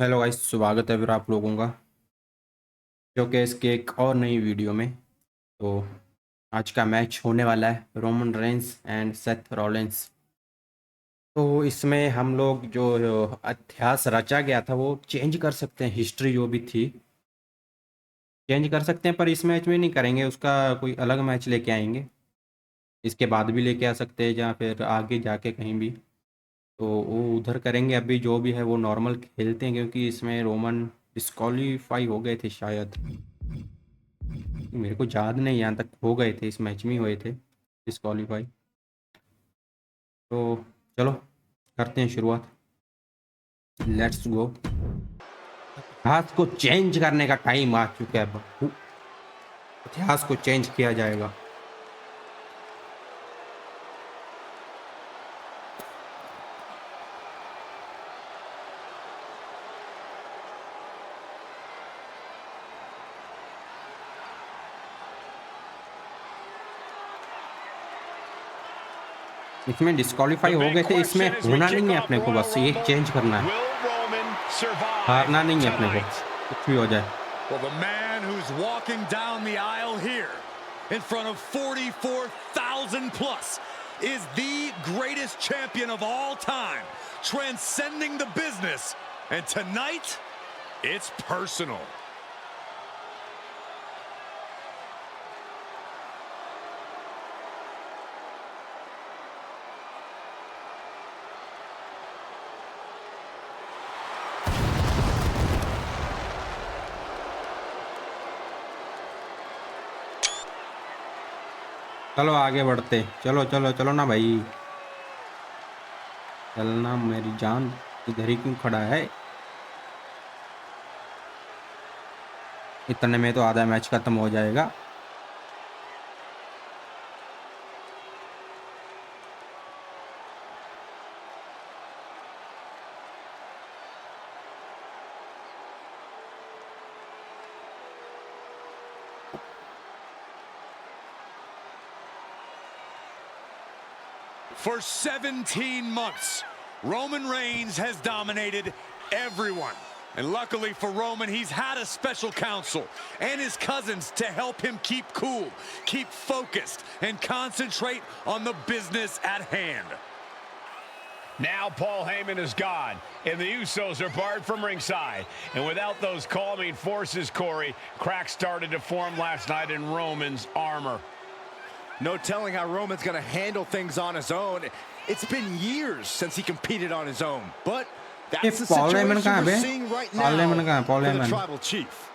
Hello guys, स्वागत है फिर आप लोगों का शोकेस के एक और नई वीडियो में। तो आज का मैच होने वाला है Roman Reigns and Seth Rollins. तो इसमें हम लोग जो इतिहास रचा गया था वो चेंज कर सकते हैं, हिस्ट्री जो भी थी चेंज कर सकते हैं, पर इस मैच में नहीं करेंगे, उसका कोई अलग मैच लेके आएंगे। इसके बाद भी लेके आ सकते हैं या फिर आगे जाके कहीं भी, तो वो उधर करेंगे। अभी जो भी है वो नॉर्मल खेलते हैं, क्योंकि इसमें रोमन डिस्क्वालीफाई हो गए थे शायद। मेरे को याद नहीं, यहाँ तक हो गए थे, इस मैच में ही हुए थे डिस्क्वालीफाई। तो चलो करते हैं शुरुआत। Let's go. इतिहास को चेंज करने का टाइम आ चुका है बाबू। इतिहास को चेंज किया जाएगा। इसमें डिस्क्वालीफाई हो गए थे, इसमें होना नहीं है अपने को, बस ये चेंज करना है, हारना नहीं है अपने को, कुछ भी हो जाए। Well, the man who's walking down the aisle here in front of 44,000 plus is the greatest champion of all time, transcending the business. And tonight, it's personal. चलो आगे बढ़ते, चलो चलो चलो ना भाई, चलना मेरी जान, इधर ही क्यों खड़ा है? इतने में तो आधा मैच खत्म हो जाएगा। For 17 months, Roman Reigns has dominated everyone. And luckily for Roman, he's had a special counsel and his cousins to help him keep cool, keep focused, and concentrate on the business at hand. Now Paul Heyman is gone, and the Usos are barred from ringside. And without those calming forces, Corey, cracks started to form last night in Roman's armor. No telling how Roman's going to handle things on his own. It's been years since he competed on his own, but that's the situation we're seeing right now for the Tribal Chief.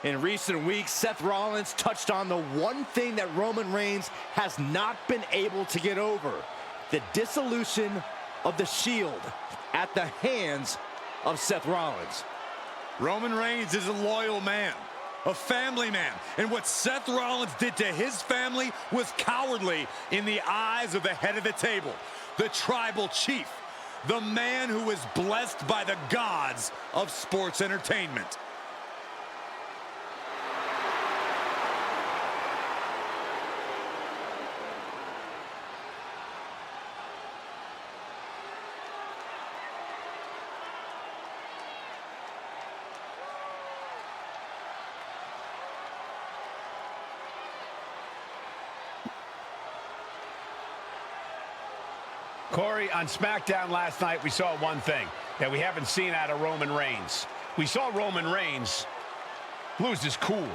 In recent weeks, Seth Rollins touched on the one thing that Roman Reigns has not been able to get over: the dissolution of the Shield at the hands of Seth Rollins. Roman Reigns is a loyal man, a family man, and what Seth Rollins did to his family was cowardly in the eyes of the head of the table, the Tribal Chief, the man who is blessed by the gods of sports entertainment. Corey, on SmackDown last night, we saw one thing that we haven't seen out of Roman Reigns. We saw Roman Reigns lose his cool.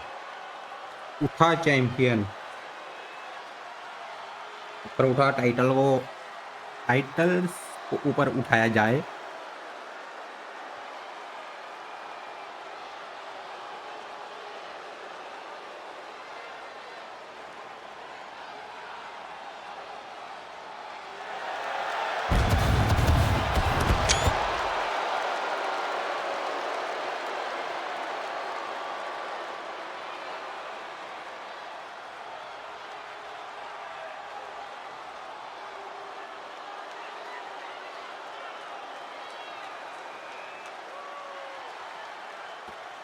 उठा champion ऊपर उठा, title को, title को ऊपर उठाया जाए।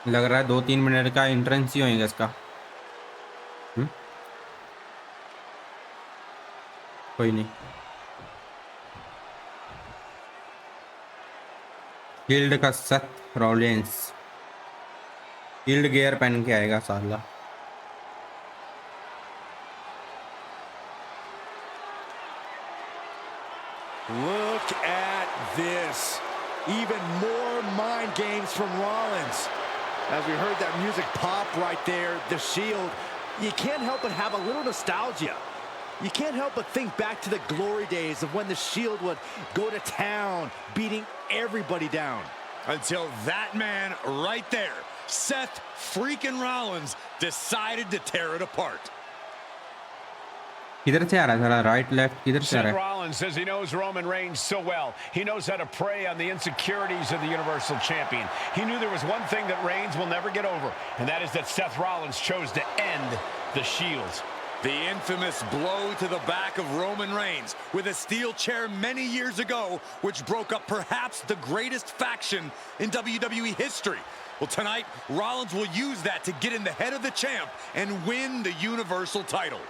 लग रहा है 2-3 मिनट का एंट्रेंस ही होएगा इसका। कोई नहीं। शील्ड का सेथ रॉलिंस शील्ड गियर पहन के आएगा साला। Look at this. Even more mind games from Rollins. As we heard that music pop right there, the Shield, you can't help but have a little nostalgia. You can't help but think back to the glory days of when the Shield would go to town, beating everybody down. Until that man right there, Seth freaking Rollins, decided to tear it apart. किधर से आ रहा है साला? Right left किधर से आ Seth रहा है? Rollins says he knows Roman Reigns so well. He knows how to prey on the insecurities of the Universal Champion. He knew there was one thing that Reigns will never get over, and that is that Seth Rollins chose to end the Shield. The infamous blow to the back of Roman Reigns with a steel chair many years ago, which broke up perhaps the greatest faction in WWE history. Well, tonight, Rollins will use that to get in the head of the champ and win the Universal title.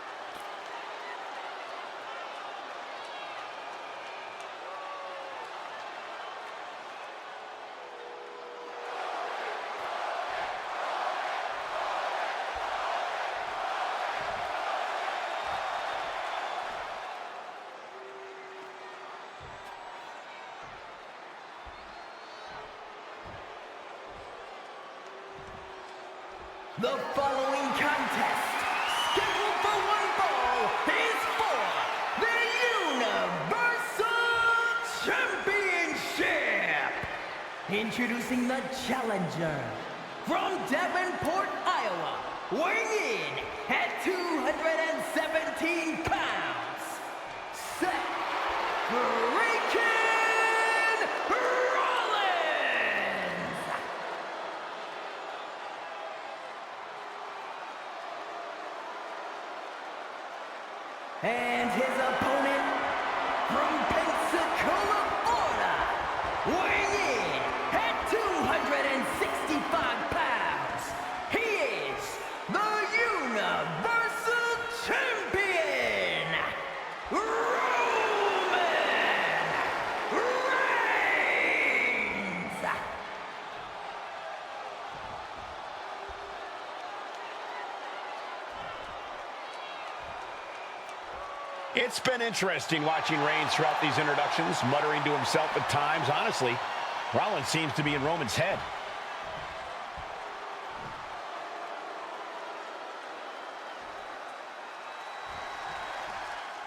The following contest, scheduled for one fall, is for the Universal Championship. Introducing the challenger from Davenport, Iowa, weighing in at 217 pounds, Seth freaking Rollins. And his opponent from Pensacola, Florida, weighing in at 265 pounds, he is the Universal Champion, Roman Reigns. It's been interesting watching Reigns throughout these introductions, muttering to himself at times. Honestly, Rollins seems to be in Roman's head.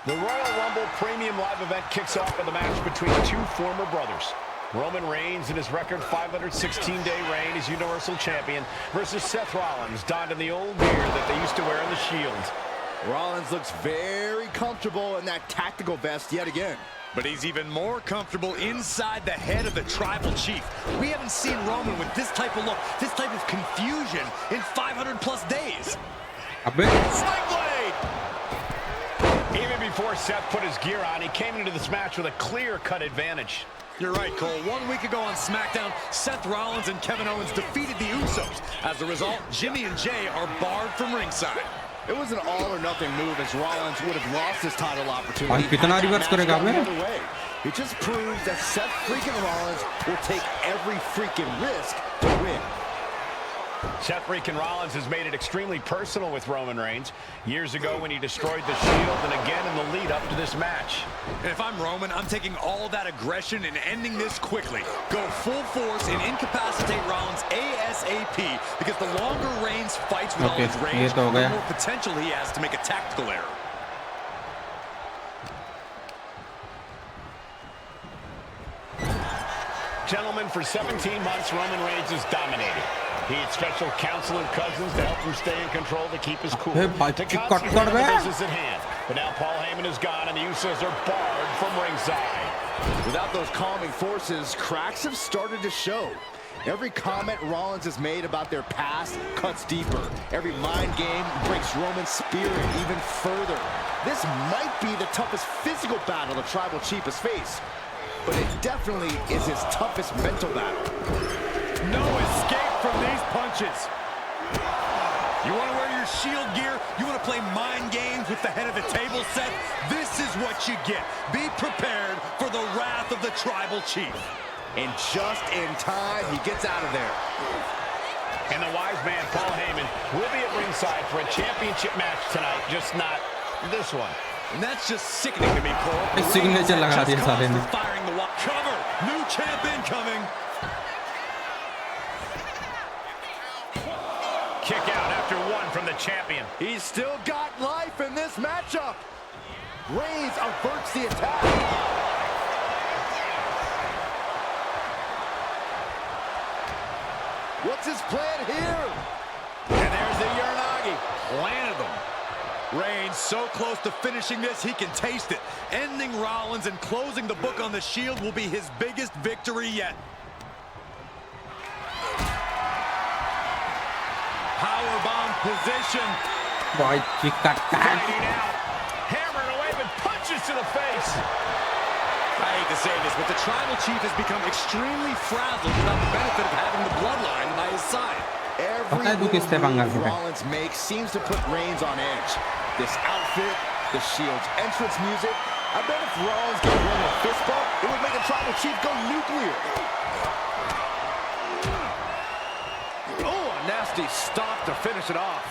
The Royal Rumble Premium Live event kicks off with a match between two former brothers. Roman Reigns in his record 516-day reign as Universal Champion versus Seth Rollins, donned in the old gear that they used to wear in the Shield. Rollins looks very comfortable in that tactical vest yet again. But he's even more comfortable inside the head of the tribal chief. We haven't seen Roman with this type of look, this type of confusion in 500+ days. अबे Sling blade! Even before Seth put his gear on, he came into this match with a clear-cut advantage. You're right, Cole. 1 week ago on SmackDown, Seth Rollins and Kevin Owens defeated the Usos. As a result, Jimmy and Jay are barred from ringside. It was an all-or-nothing move, as Rollins would have lost his title opportunity. भाई कितना reverse करेगा बे? It just proves that Seth freaking Rollins will take every freaking risk to win. Seth freaking Rollins has made it extremely personal with Roman Reigns. Years ago when he destroyed the Shield, and again in the lead up to this match. And if I'm Roman, I'm taking all that aggression and ending this quickly. Go full force and incapacitate Rollins ASAP, because the longer Reigns fights with all his rage, the more potential he has to make a tactical error. Gentlemen, for 17 months, Roman Reigns has dominated. He had special counsel and cousins to help him stay in control, to keep his cool. To concentrate on the business at hand. But now Paul Heyman is gone, and the Usos are barred from ringside. Without those calming forces, cracks have started to show. Every comment Rollins has made about their past cuts deeper. Every mind game breaks Roman's spirit even further. This might be the toughest physical battle the tribal chief has faced, but it definitely is his toughest mental battle. no escape from these punches. You want to wear your Shield gear? You want to play mind games with the head of the table, Seth? This is what you get. Be prepared for the wrath of the Tribal Chief. And just in time, he gets out of there. And the wise man, Paul Heyman, will be at ringside for a championship match tonight, just not this one. And that's just sickening to me, Cole. Signature लगा दिया साले ने. Firing the cover. New champ incoming. Kick out after one from the champion. He's still got life in this matchup. Reigns averts the attack. What's his plan here? And there's the Uranagi. Landed them. Reigns so close to finishing this, he can taste it. Ending Rollins and closing the book on the Shield will be his biggest victory yet. Powerbomb position. Boy, chica. Fighting out. Hammering away with punches to the face. I hate to say this, but the Tribal Chief has become extremely frazzled without the benefit of having the Bloodline by his side. Every move Rollins makes seems to put Reigns on edge. This outfit, the Shield's entrance music. I bet if Rollins gave Roman a fist bump, it would make the Tribal Chief go nuclear. Oh, a nasty stop to finish it off.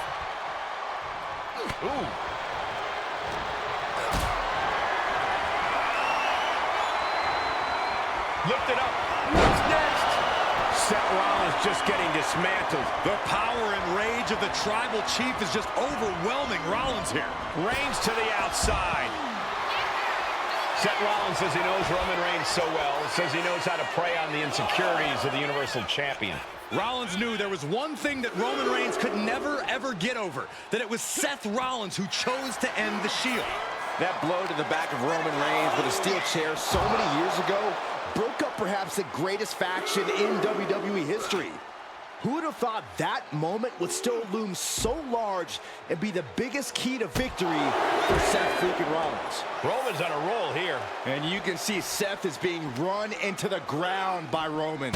Ooh. Lift it up. What's next? Seth Rollins just getting dismantled. The power and rage of the Tribal Chief is just overwhelming Rollins here. Reigns to the outside. Seth Rollins says he knows Roman Reigns so well. Says he knows how to prey on the insecurities of the Universal Champion. Rollins knew there was one thing that Roman Reigns could never, ever get over. That it was Seth Rollins who chose to end the Shield. That blow to the back of Roman Reigns with a steel chair so many years ago broke up perhaps the greatest faction in WWE history. Who would have thought that moment would still loom so large and be the biggest key to victory for Seth freaking Rollins? Roman's on a roll here. And you can see Seth is being run into the ground by Roman.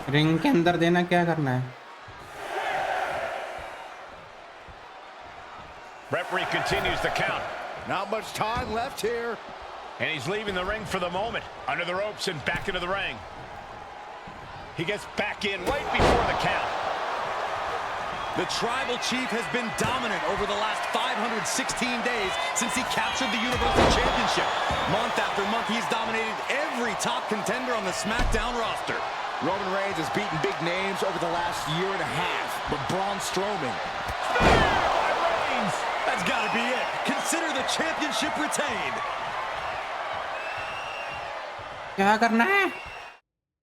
Ring के अंदर देना क्या करना है? Referee continues the count. Not much time left here. And he's leaving the ring for the moment. Under the ropes and back into the ring. He gets back in right before the count. The Tribal Chief has been dominant over the last 516 days since he captured the Universal Championship. Month after month, he's dominated every top contender on the SmackDown roster. Roman Reigns has beaten big names over the last year and a half, but Braun Strowman. That's got to be it. Consider the championship retained. क्या करना है?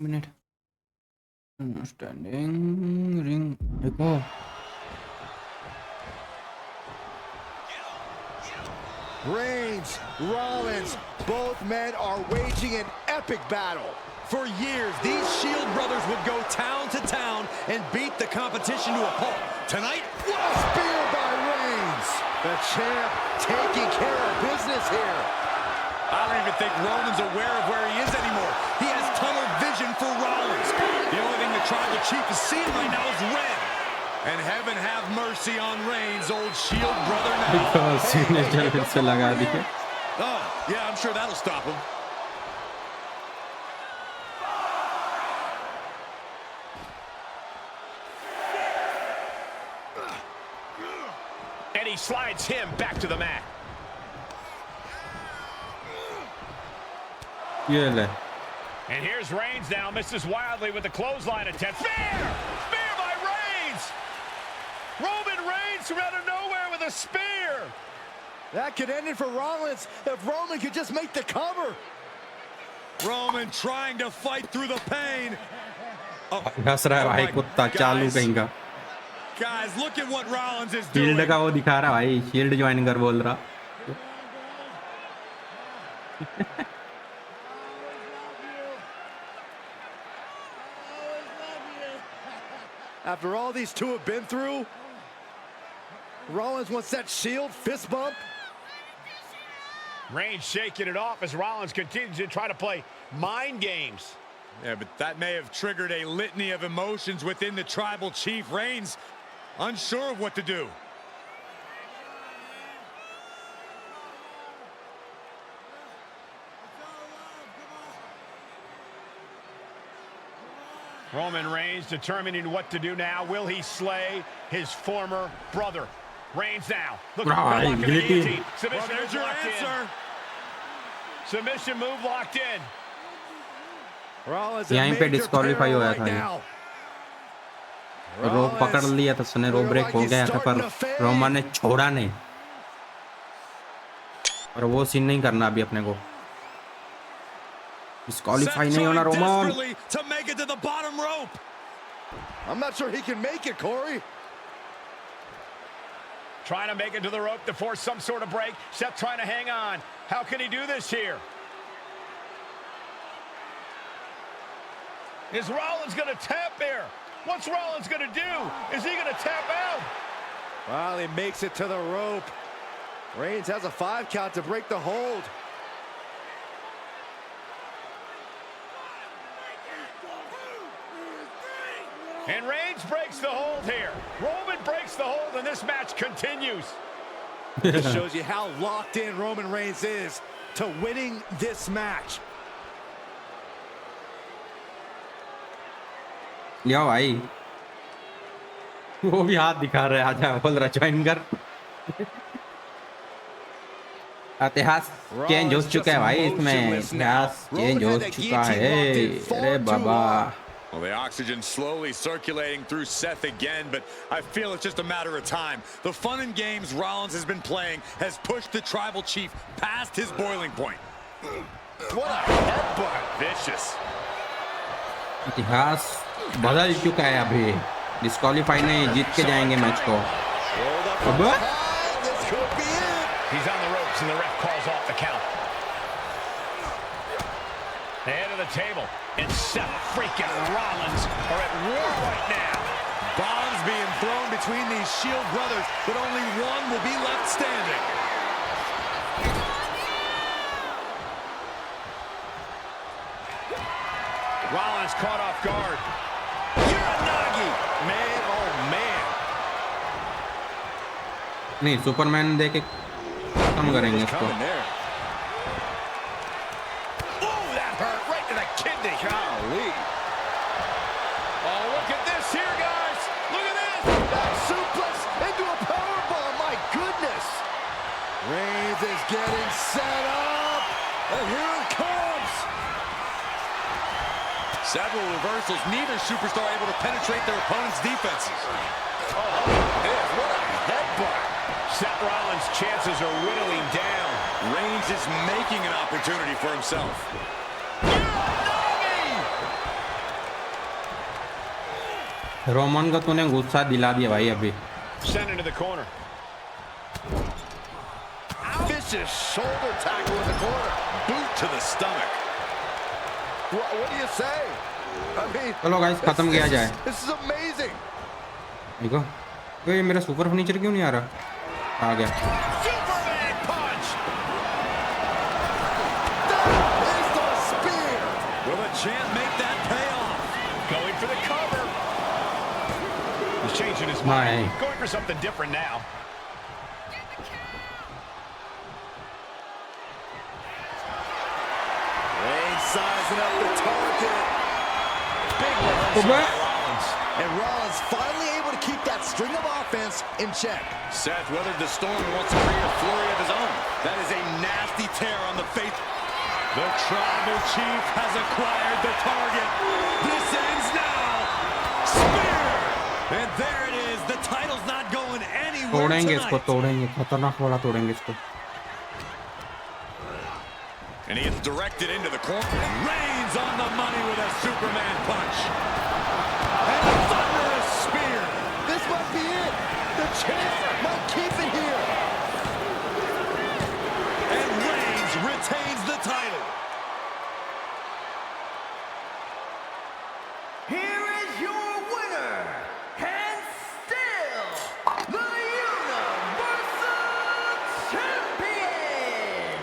Minute. Standing ring. देखो. Reigns, Rollins, both men are waging an epic battle. For years, these Shield brothers would go town to town and beat the competition to a pulp. Tonight, what a spear by Reigns! The champ taking care of business here. I don't even think Roman's aware of where he is anymore. He has tunnel vision for Rollins. The only thing the Tribal Chief is seeing right now is red. And heaven have mercy on Reigns, old Shield brother now. Oh, yeah, I'm sure that'll stop him. And he slides him back to the mat. Yeah. And here's Reigns now, misses wildly with the clothesline attempt. Spear! Spear by Reigns! Roman Reigns from out of nowhere with a spear! That could end it for Rollins if Roman could just make the cover. Roman trying to fight through the pain. हंस रहा है भाई कुत्ता चालू कहेगा. Guys, look at what Rollins is doing. Shield का वो दिखा रहा भाई. शील्ड ज्वाइन कर बोल रहा. After all these two have been through, Rollins wants that Shield fist bump. Reigns shaking it off as Rollins continues to try to play mind games. Yeah, but that may have triggered a litany of emotions within the tribal chief. Reigns unsure of what to do. Roman Reigns determining what to do now. Will he slay his former brother? Reigns now. Look, Right, guillotine. Submission There's move your locked answer. in. Submission move locked in. Rollins यहीं पे disqualify हो गया था ये। रो पकड़ लिया था उसने, रो ब्रेक हो गया था पर रोमन ने छोड़ा नहीं। और वो सीन नहीं करना अभी अपने को। डिस्क्वालीफाई नहीं होना Roman. To make it to the bottom rope. I'm not sure he can make it, Corey. Trying to make it to the rope to force some sort of break. Seth trying to hang on. How can he do this here? Is Rollins going to tap here? What's Rollins going to do? Is he going to tap out? Well, he makes it to the rope. Reigns has a 5 count to break the hold. And Reigns breaks the hold here. Roman breaks the hold, and this match continues. This shows you how locked in Roman Reigns is to winning this match. लिया भाई, वो भी हाथ दिखा रहे, आजा बोल रहा ज्वाइन कर। इतिहास चेंज हो चुका है भाई, इसमें इतिहास चेंज हो चुका है। अरे बाबा, Well, the oxygen slowly circulating through Seth again, but I feel it's just a matter of time. The fun and games Rollins has been playing has pushed the tribal chief past his boiling point. What a headbutt. Vicious. इतिहास बदल चुका है अभी। Disqualify नहीं, जीत के जाएंगे match को। अब This could be it. He's on the ropes, and the ref calls off the count. The head of the table, and Seth freaking Rollins are at war right now. Bombs being thrown between these Shield brothers, but only one will be left standing. Rollins caught off guard. Uranagi. Man, oh man. नहीं, Superman दे के खत्म करेंगे इसको। Coming there. Oh, that hurt right to the kidney. Golly. Oh, look at this here, guys. Look at this. That suplex into a powerbomb. My goodness. Reigns is getting set up. And here it comes. Several reversals, neither superstar able to penetrate their opponent's defenses. What a headbutt. Seth Rollins' chances are whittling down. Reigns is making an opportunity for himself. Roman का तूने गुस्सा दिला दिया भाई अभी। Sent into the corner. Vicious shoulder tackle in the corner. Boot to the stomach. What do you say? I mean, चलो guys, खत्म किया जाए। This is amazing. देखो, ये मेरा सुपर फर्नीचर क्यों नहीं आ रहा? आ गया। Superman punch. That is the spear. Will the champ make that pay off? Going for the cover. He's changing his My. mind. Going for something different now. Reigns sizing up the target. Big reversal by Rollins. And Rollins finally able to keep that string of offense in check. Seth weathered the storm and wants to create a flurry of his own. That is a nasty tear on the face. The tribal chief has acquired the target. This ends now. Spear! And there it is. The title's not going anywhere तोड़ेंगे इसको, tonight. तोड़ेंगे, खतरनाक वाला तोड़ेंगे इसको। And he gets directed into the corner. Reigns on the money with a Superman punch. And a thunderous spear. This might be it. The champ might keep it here. And Reigns retains the title. Here is your winner, and still the Universal Champion,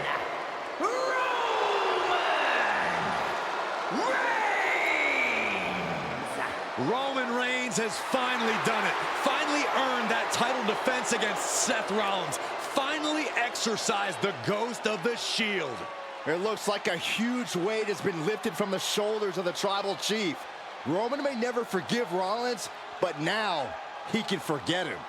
Roman Reigns has finally done it. Finally earned that title defense against Seth Rollins. Finally exorcised the ghost of the Shield. It looks like a huge weight has been lifted from the shoulders of the Tribal Chief. Roman may never forgive Rollins, but now he can forget him.